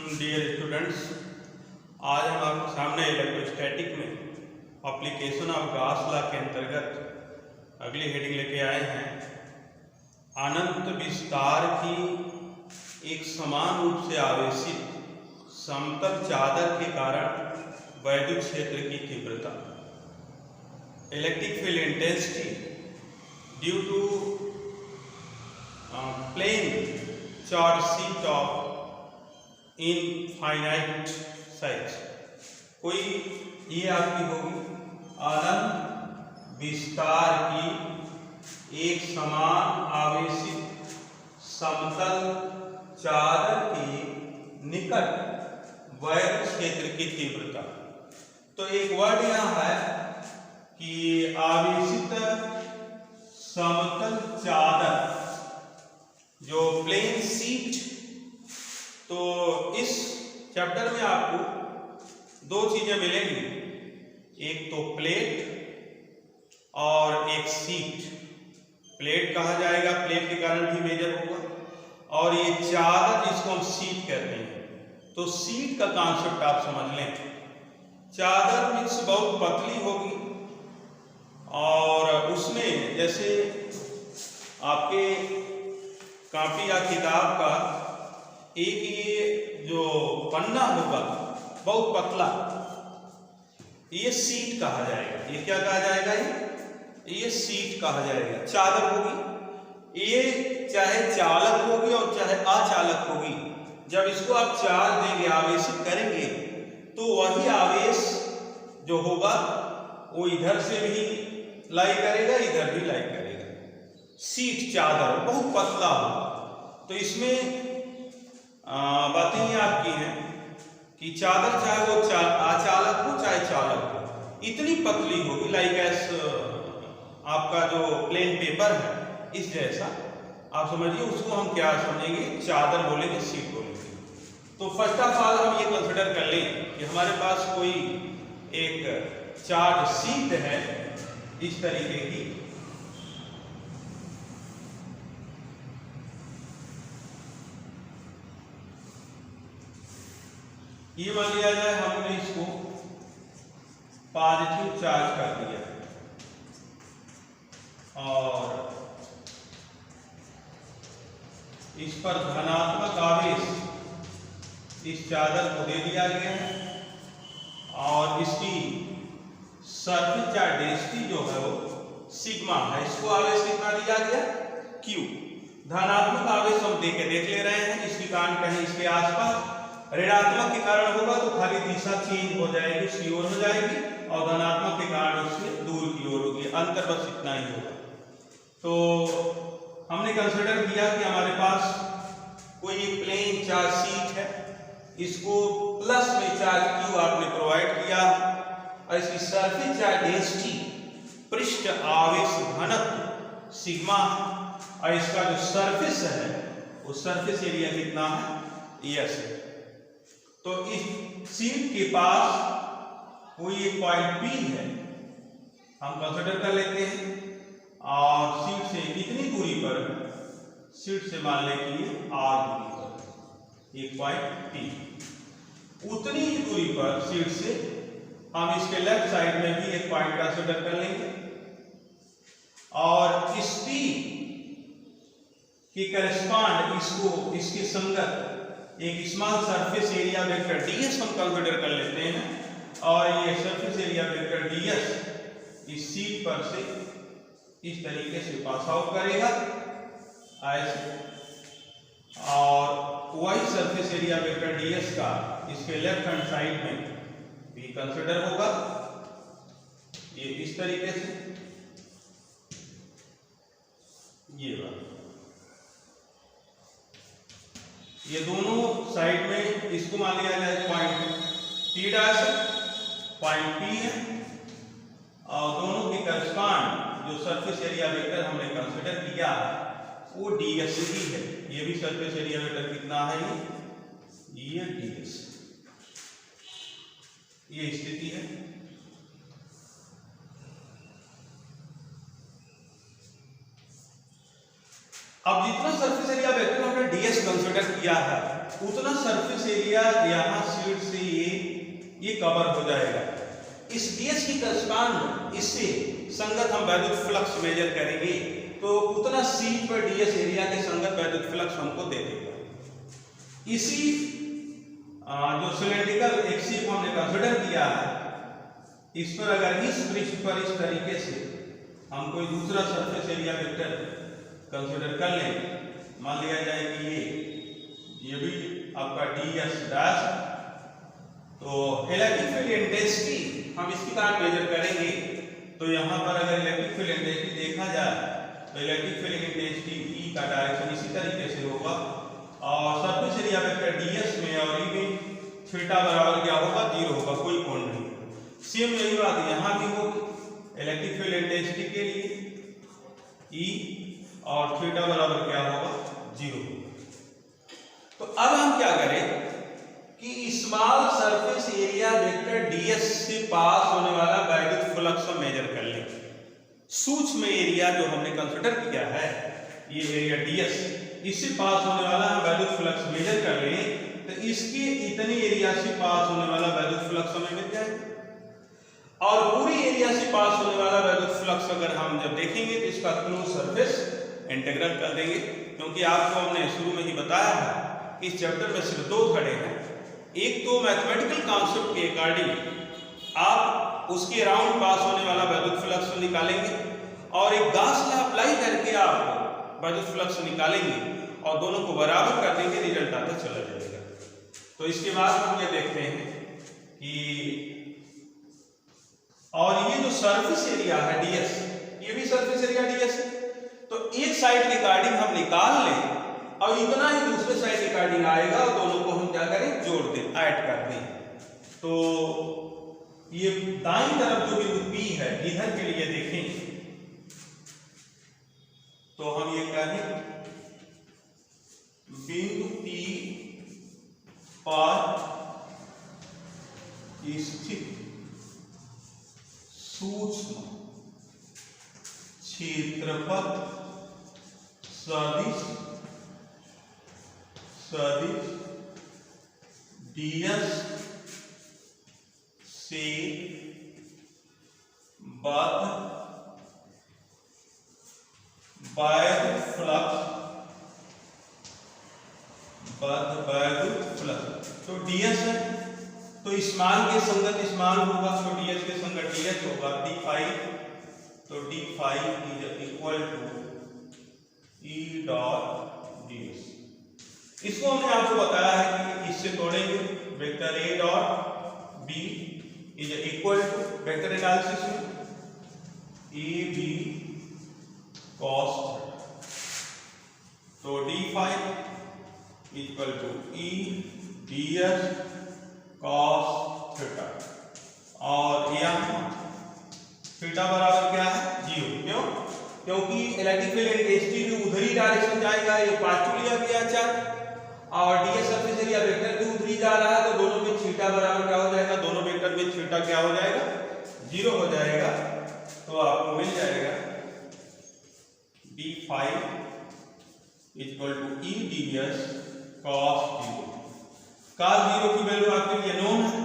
Dear students, आज हम आपके सामने इलेक्ट्रोस्टैटिक में एप्लीकेशन ऑफ गॉस लॉ के अंतर्गत अगली हेडिंग लेके आए हैं। अनंत विस्तार की एक समान रूप से आवेशित समतल चादर के कारण वैद्युत क्षेत्र की तीव्रता, electric field intensity due to plane charge sheet of infinite size. कोई ये आपकी होगी अनंत विस्तार की एक समान आवेशित समतल चादर के निकट वैद्युत क्षेत्र की तीव्रता। तो एक वर्ड यहाँ है कि आवेशित समतल चादर जो प्लेन शीट। तो इस चैप्टर में आपको दो चीजें मिलेंगी, एक तो प्लेट और एक शीट। प्लेट कहा जाएगा, प्लेट के कारण भी मेजर होगा, और ये चादर जिसको हम शीट कहते हैं। तो शीट का कॉन्सेप्ट आप समझ लें। चादर मीन्स बहुत पतली होगी और उसमें जैसे आपके कॉपी या किताब का एक ये जो पन्ना होगा बहुत पतला, ये शीट कहा जाएगा। ये क्या कहा जाएगा? ये शीट कहा जाएगा। चादर होगी, ये चाहे चालक होगी और चाहे अचालक होगी। जब इसको आप चार्ज देंगे, आवेशित करेंगे, तो वही आवेश जो होगा वो इधर से भी लाई करेगा, इधर भी लाई करेगा। शीट चादर बहुत पतला होगा। तो इसमें बातें ये आपकी हैं कि चादर चाहे वो अचालक हो चाहे चालक हो, इतनी पतली होगी, लाइक एस आपका जो प्लेन पेपर है इस जैसा आप समझिए। उसको हम क्या समझेंगे? चादर बोलेंगे, शीट बोलेंगे। तो फर्स्ट ऑफ ऑल हम ये कंसिडर कर लें कि हमारे पास कोई एक चार्ज शीट है इस तरीके की। ये मान लिया जाए हमने इसको पॉजिटिव चार्ज कर दिया और इस पर धनात्मक आवेश इस चादर को दे दिया गया है और इसकी सरफेस चार्ज डेंसिटी जो है वो सिग्मा है। इसको आवेश कितना दिया गया? Q। धनात्मक आवेश हम देख ले रहे हैं, इसके कारण कहीं इसके आसपास, ऋणात्मक के कारण होगा तो खाली दिशा चेंज हो जाएगी, उसकी ओर हो जाएगी, और धनात्मक के कारण उससे दूर की ओर होगी। अंतर बस इतना ही होगा। तो हमने कंसिडर किया कि हमारे पास कोई एक प्लेन चार्ज शीट है, इसको प्लस में चार्ज Q आपने प्रोवाइड किया और इसकी सरफेस चार्ज डेंसिटी, पृष्ठ आवेश घनत्व सिग्मा, और इसका जो सरफेस है वो सरफेस एरिया कितना है? S है। तो इस शीट के पास कोई एक पॉइंट P है, हम कंसिडर कर लेते हैं, और शीट से कितनी दूरी पर? शीट से मान लें कि R दूरी पर एक पॉइंट P। उतनी ही दूरी पर शीट से हम इसके लेफ्ट साइड में भी एक पॉइंट कंसिडर कर लेंगे और इस P के करस्पॉन्ड इसके संगत एक small surface area vector ds हम कंसिडर कर लेते हैं, और ये सरफेस एरिया वेक्टर ds इस शीट पर से इस तरीके से पास आउट करेगा ऐसे, और वही सरफेस एरिया वेक्टर ds का इसके लेफ्ट हैंड साइड में भी कंसिडर होगा, ये इस तरीके से, ये बात। ये दोनों साइड में इसको मान लिया जाए point P dash, point P है, और दोनों के करस्पॉन्ड जो सरफेस एरिया वेक्टर हमने कंसिडर किया वो ds ही है। ये भी सरफेस एरिया वेक्टर कितना है? ये ds। ये स्थिति है। अब जितना सरफेस एरिया वेक्टर हमने ds कंसिडर किया है उतना सरफेस एरिया यहाँ शीट से ये कवर हो जाएगा। इस ds की करस्पॉन्ड इससे संगत हम वैद्युत फ्लक्स मेजर करेंगे तो उतना शीट पर ds एरिया के संगत वैद्युत फ्लक्स हमको दे देगा। इसी जो सिलेंड्रिकल एक शीट हमने कंसिडर किया है, इस पर अगर इस पृष्ठ पर इस तरीके से हम कोई दूसरा सरफेस एरिया वेक्टर कंसिडर कर लें, मान लिया जाए कि ये भी आपका ds डैश, तो इलेक्ट्रिक फील्ड इंटेंसिटी हम इसकी तरह मेजर करेंगे। तो यहाँ पर अगर इलेक्ट्रिक फील्ड इंटेंसिटी देखा जाए तो इलेक्ट्रिक फील्ड इंटेंसिटी E का डायरेक्शन इसी तरीके से होगा और सरफेस एरिया वेक्टर ds में और E में थीटा बराबर क्या होगा, 0 होगा, कोई कोण नहीं। सेम यही बात यहाँ भी होगी, इलेक्ट्रिक फील्ड इंटेंसिटी के लिए E और थीटा बराबर क्या होगा, 0। तो अब हम क्या करें कि small surface area vector ds से पास होने वाला वैद्युत फ्लक्स को मेजर कर लें। सूक्ष्म एरिया जो हमने कंसिडर किया है, ये एरिया ds, इससे पास होने वाला हम वैद्युत फ्लक्स मेजर कर लें तो इसके इतने एरिया से पास होने वाला वैद्युत फ्लक्स हमें मिल जाएगा। और पूरी एरिया से पास होने वाला वैद्युत फ्लक्स अगर हम जब देखेंगे तो इसका क्लोज सरफेस इंटीग्रल कर देंगे, क्योंकि आपको हमने शुरू में ही बताया है कि इस चैप्टर में सिर्फ 2 खड़े हैं। एक तो मैथमेटिकल कॉन्सेप्ट के अकॉर्डिंग आप उसके अराउंड पास होने वाला वैद्युत फ्लक्स निकालेंगे और एक गॉस लॉ अप्लाई करके आप वैद्युत फ्लक्स निकालेंगे और दोनों को बराबर कर देंगे, रिजल्ट आता चला जाएगा। तो इसके बाद हम ये देखते हैं कि और ये जो सरफेस एरिया है ds, ये भी सरफेस एरिया ds है, तो एक साइड के अकॉर्डिंग हम निकाल लें और इतना ही दूसरे साइड के अकॉर्डिंग आएगा और दोनों को हम क्या करें, जोड़ दें, ऐड कर दें। तो ये दाईं तरफ जो बिंदु P है, इधर के लिए देखें तो हम ये कहें बिंदु P पर स्थित सूक्ष्म क्षेत्रफल सदिश ds से बद्ध वैद्युत फ्लक्स, तो ds है तो स्मॉल के संगत स्मॉल होगा, तो ds के संगत ds होगा, d फाई, तो d phi is equal to E dot ds। इसको हमने आपको बताया है कि इससे तोड़ेंगे, vector A dot B is equal to vector analysis में AB cos, तो d phi equal to E ds cos theta, और यहाँ थीटा बराबर क्या है, 0। क्यों? क्योंकि इलेक्ट्रिक फील्ड इंटेंसिटी भी उधर ही डायरेक्शन जाएगा, ये पॉजिटिव लिया गया चार्ज और ds सरफेस एरिया वेक्टर भी उधर ही जा रहा है, तो दोनों में थीटा बराबर क्या हो जाएगा, दोनों वेक्टर में थीटा क्या हो जाएगा, 0 हो जाएगा। तो आपको मिल जाएगा d phi equal to E ds cos 0। cos 0 की वैल्यू आपके लिए नोन है,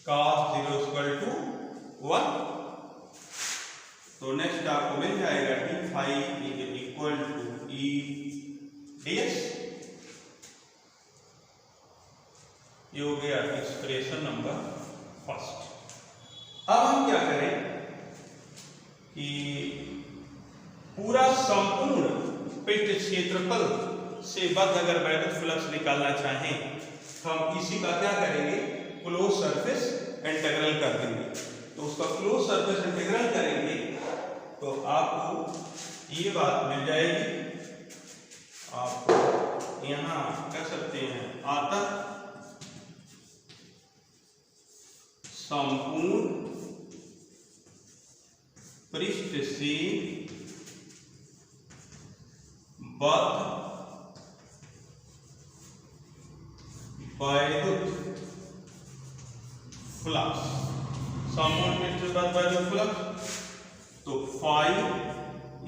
cos 0 इक्वल टू 1। तो नेक्स्ट आपको मिल जाएगा d phi is equal to E ds। ये हो गया एक्सप्रेशन नंबर फर्स्ट। अब हम क्या करें कि पूरा संपूर्ण पृष्ठ क्षेत्रफल से बद्ध अगर वैद्युत फ्लक्स निकालना चाहें तो हम इसी का क्या करेंगे, क्लोज सरफेस इंटीग्रल कर देंगे। तो उसका क्लोज सरफेस इंटीग्रल करेंगे तो आपको ये बात मिल जाएगी। आप यहाँ कह सकते हैं आता संपूर्ण पृष्ठ से बद्ध वैद्युत फ्लक्स, संपूर्ण पृष्ठ से बद्ध वैद्युत फ्लक्स, तो phi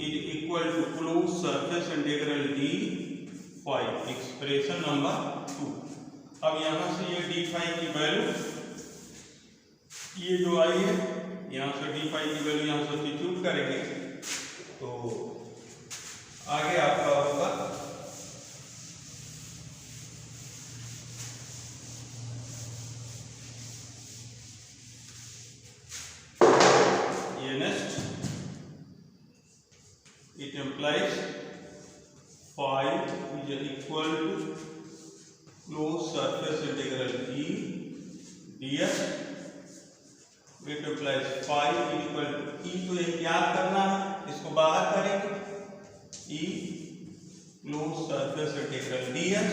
is equal to close surface integral d 5, expression number 2। अब यहाँ से ये d5 की वैल्यू ये जो आई है, यहाँ से d5 की वैल्यू यहाँ सब्स्टिट्यूट करेंगे तो आगे आपका होगा ये next, it implies 5 is equal to closed surface integral E ds, it implies 5 is equal to E, तो ये याद करना है, इसको बाहर करेंगे E closed surface integral ds,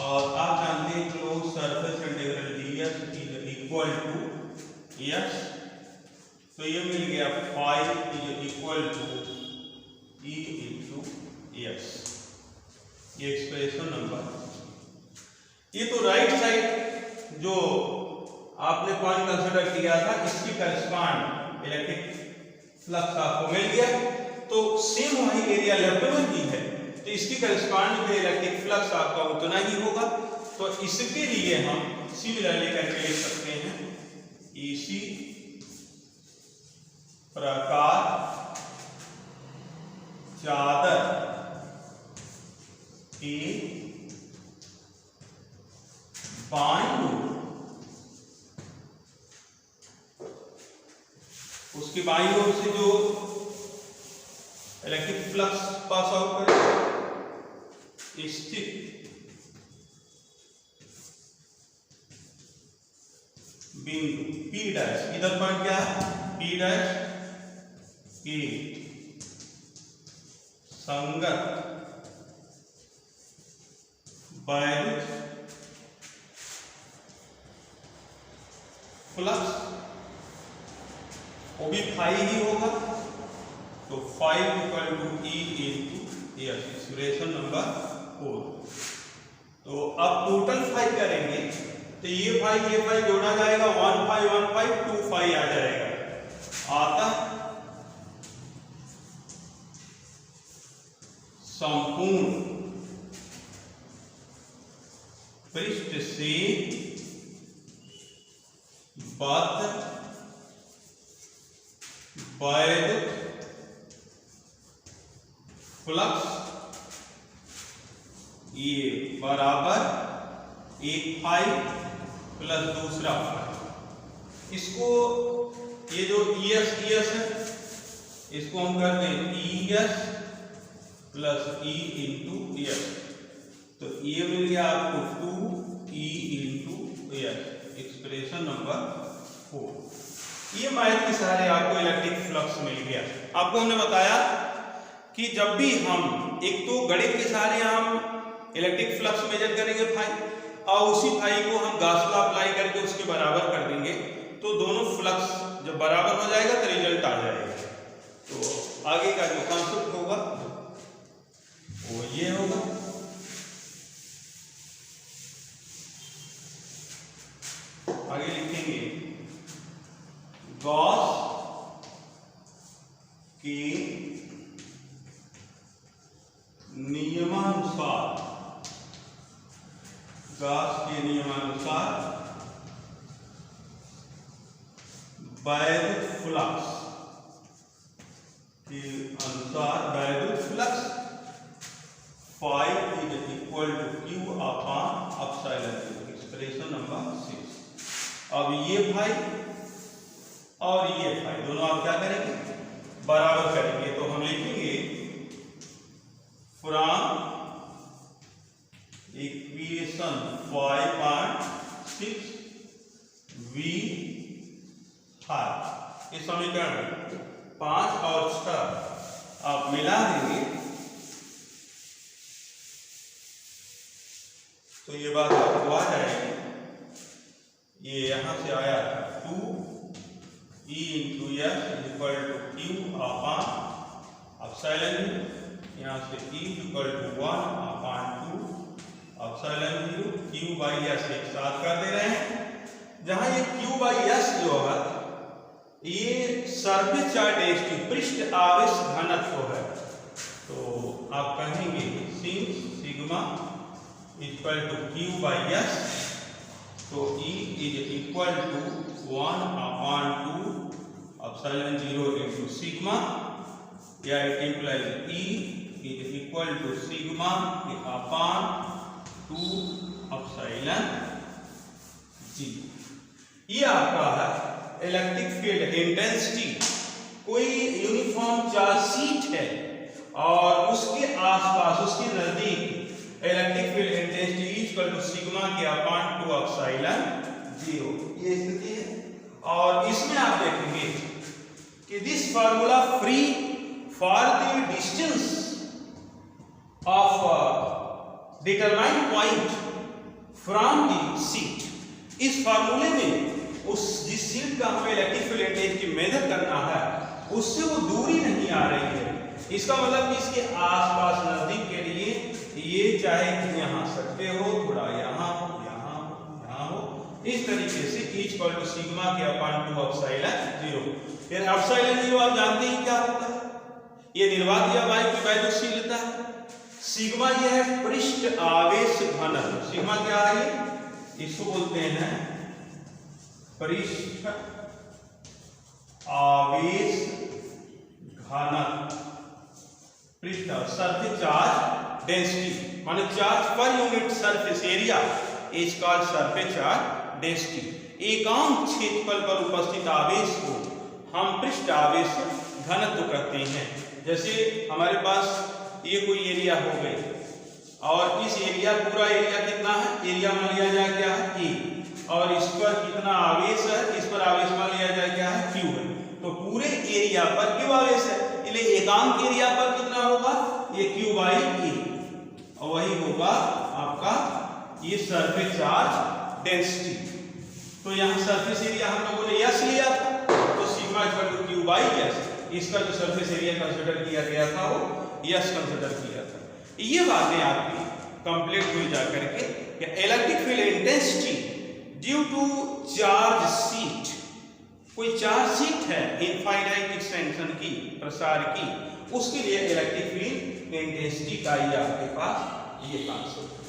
और आप जानते हैं closed surface integral ds is equal to S, तो ये मिल गया 5 is equal to E into S, ये एक्सप्रेशन नंबर। ये तो राइट साइड जो आपने पॉइंट कंसिडर किया था इसकी करस्पॉन्ड इलेक्ट्रिक फ्लक्स आपको मिल गया, तो सेम वही एरिया लेफ्ट में ही है तो इसकी करस्पॉन्ड जो इलेक्ट्रिक फ्लक्स आपका उतना ही होगा। तो इसके लिए हम सिमिलरली करके लिख सकते हैं इसी प्रकार चादर के बाईं ओर, उसके बाईं ओर से जो इलेक्ट्रिक फ्लक्स पास आउट करे स्थित बिंदु P डैश, इधर पॉइंट क्या है P डैश के संगत वैद्युत फ्लक्स वो भी 5 ही होगा, तो 5 equal to E into s, expression number 4। तो अब टोटल 5 करेंगे तो ये 5 जोड़ा जाएगा 1 5 1 5 2 5 आ जाएगा, आता संपूर्ण पृष्ठ से बद्ध वैद्युत फ्लक्स ये बराबर एक 5 प्लस दूसरा 5, इसको ये जो ES है इसको हम कर दें ES plus E into S, तो ये मिल गया आपको 2E into s, expression number 4। ये मैथ के सहारे आपको इलेक्ट्रिक फ्लक्स मिल गया। आपको हमने बताया कि जब भी हम एक तो गणित के सहारे हम इलेक्ट्रिक फ्लक्स मेजर करेंगे फाई, और उसी फाई को हम गॉस लॉ अप्लाई करके उसके बराबर कर देंगे, तो दोनों फ्लक्स जब बराबर हो जाएगा तो रिजल्ट आ जाएगा। तो आगे का जो कॉन्सेप्ट होगा वो ये होगा, आगे लिखेंगे गॉस के नियमानुसार, गॉस के नियमानुसार वैद्युत फ्लक्स के अनुसार वैद्युत flux 5 is equal to Q upon epsilon, expression number 6। अब ये भाई और ये भाई दोनों आप क्या करेंगे बराबर करेंगे, तो हम लिखेंगे फ्रॉम इक्वेशन 5.6 V इस समीकरण 5 और 6 आप मिला देंगे तो ये बात आपको आ जाएगी। ये यहां से आया 2E into s equal to q upon epsilon, यहाँ से E equal to 1 upon 2 epsilon 0 q by s एक साथ कर दे रहे हैं, जहां ये क्यू बाई एस जो है ये सर्फेस चार्ज डेंसिटी पृष्ठ आवेश घनत्व है। तो आप कहेंगे sigma equal to q by s, तो E is equal to 1/2 epsilon 0 into sigma, या it implies E is equal to sigma upon 2 epsilon G। ये आपका है इलेक्ट्रिक फील्ड इंटेंसिटी। कोई यूनिफॉर्म चार्ज शीट है और उसके आसपास, उसके नजदीक electric field intensity equal to sigma के अपॉन 2 एप्सिलॉन 0, ये स्थिति है। और इसमें आप देखेंगे कि this formula free for the distance of determined point from the sheet. इस फार्मूले में जिस शीट का हमें इलेक्ट्रिक फील्ड इंटेंसिटी मेजर करना है उससे वो दूरी नहीं आ रही है। इसका मतलब कि इसके आसपास नजदीक के लिए ये चाहे यहाँ सकते हो, थोड़ा यहाँ हो, यहाँ हो, यहाँ हो, इस तरीके से इक्वल टू सिग्मा के अपॉन 2 एप्सिलॉन 0। फिर एप्सिलॉन 0 आप जानते हैं क्या होता है, ये निर्वात या वायु की वैद्युशीलता है। सिग्मा ये है पृष्ठ आवेश घनत्व। सिग्मा क्या है, इसको बोलते हैं पृष्ठ आवेश घनत्व, पृष्ठ सरफेस चार्ज डेंसिटी, माने charge per unit surface area is called surface charge density. एकांक क्षेत्रफल पर उपस्थित आवेश को हम पृष्ठ आवेश घनत्व कहते हैं। जैसे हमारे पास ये कोई एरिया हो गई और इस एरिया, पूरा एरिया कितना है, एरिया मान लिया जाए क्या है E, और इस पर कितना आवेश है, इस पर आवेश मान लिया जाए क्या है Q है। तो पूरे एरिया पर Q आवेश है, इसलिए एकांक एरिया पर कितना होगा, ये Q बाई E, और वही होगा आपका ये सरफेस चार्ज डेंसिटी। तो यहाँ सरफेस एरिया हम लोगों ने S लिया था, तो sigma equal to Q by S, इसका जो सरफेस एरिया कंसिडर किया गया था वो S कंसिडर किया था। ये बातें आपकी कंप्लीट हुई जाकर के electric field intensity due to charge sheet, कोई चार्ज शीट है इनफाइनाइट एक्सटेंशन की, प्रसार की, उसके लिए इलेक्ट्रिक फील्ड इंटेंसिटी का ये आपके पास ये कॉन्सेप्ट